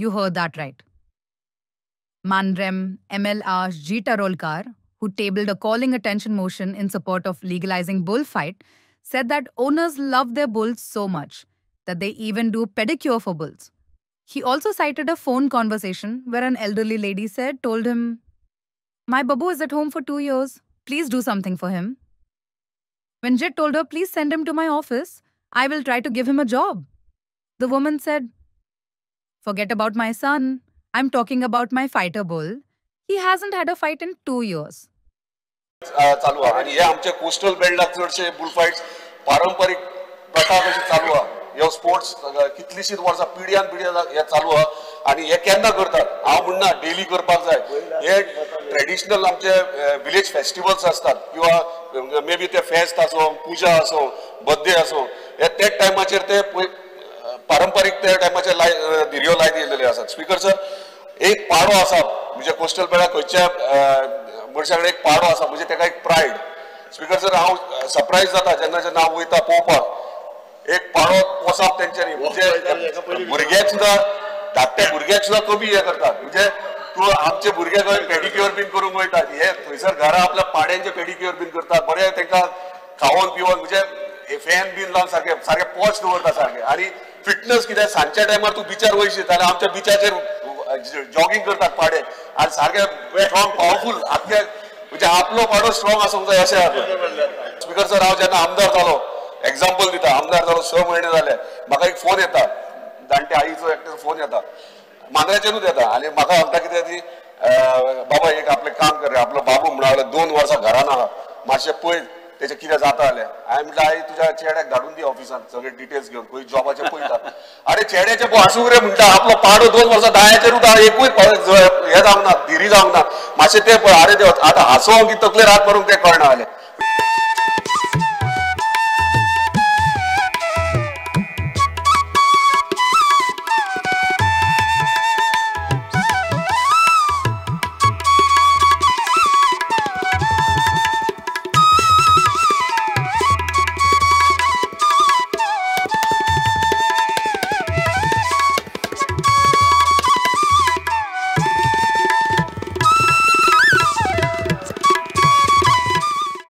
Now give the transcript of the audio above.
You heard that right. Mandrem MLR G. Tarolkar, who tabled a calling attention motion in support of legalizing bullfight, said that owners love their bulls so much that they even do pedicure for bulls. He also cited a phone conversation where an elderly lady told him, "My babu is at home for 2 years. Please do something for him." When Jit told her, "Please send him to my office. I will try to give him a job," the woman said, "Forget about my son. I'm talking about my fighter bull. He hasn't had a fight in 2 years." चालू आहे आणि हे आमचे coastal बेल्टाक चडशे बुलफाइट्स पारंपरिक प्रथा कशी चालू आहे. ह्यो स्पोर्ट्स कितलीशीच वर्सां पिढ्यान पिढ्या हे चालू आहे आणि हे केन्ना करतात हांव म्हणना डेली करपाक जाय. हे ट्रेडिशनल आमचे विलेज फेस्टिवल्स असतात किंवा मे बी ते फेस्ट असो पूजा असो बर्थडे असो हे तेच टायमाचेर ते पारंपरिक त्या टायमाचेर धिरयो लाय दिलेले असतात. स्पीकर सर एक पाडो आसा म्हणजे कोस्टल बेल्टाक खंयच्या मनशा कडेन एक पाडो आसा म्हणजे तेका एक प्रायड. स्पीकर सर हांव सरप्रायज जाता जेन्ना जेन्ना हांव वयता पळोवपाक एक पाडो पोसप तेंच्यांनी म्हणजे भुरग्याक सुद्दां धाकट्या भुरग्याक सुद्दां कमी हे करतात. म्हणजे तूं आमचे भुरगे खंय पेडिक्युअर बीन करूंक वयतात हे थंयसर घरा आपल्या पाड्यांचे पेडिक्युअर बीन करतात बरें तेंकां खावोन पिवोन म्हणजे फॅन बीन लावन सारखे सारखे पोच दवरता सारखे आणि फिटनेस कित्याक सांजच्या टायमार तूं बिचार वयशीत जाल्यार आमच्या बिचाचेर जॉगिंग करतात पाडे आणि सारखे स्ट्रॉंग पॉवरफुल आख्या म्हणजे आपलो पाडो स्ट्रॉंग आसूंक जाय अशें. स्पीकर सर हांव जेन्ना आमदार जालो एक्झाम्पल दिता आमदार जालो 6 महिने जाले म्हाका एक फोन येता जाणट्या आईचो एकटो फोन येता मांद्र्याचेरूच येता आणि म्हाका सांगता कितें ती बाबा एक आपलें काम कर रे आपलो बाबू म्हणून 2 वर्सां घरान आहा मातशें पळय तेचें कितें जाता जाल्यार. हांवें म्हणलें आई तुज्या चेड्याक धाडून दी ऑफिसान सगळे डिटेल्स घेवन खंय जॉबाचें पळयता. अरे चेड्याचें पळय आसूं रे म्हणटा आपलो पाडो 2 वर्सां दायाचेरूच आहा एकूय हे जावंक ना धिरी जावंक ना मातशें तें पळय. अरे देव आतां हांसोवंक की तकलेर हात मारूंक तें कळना जालें.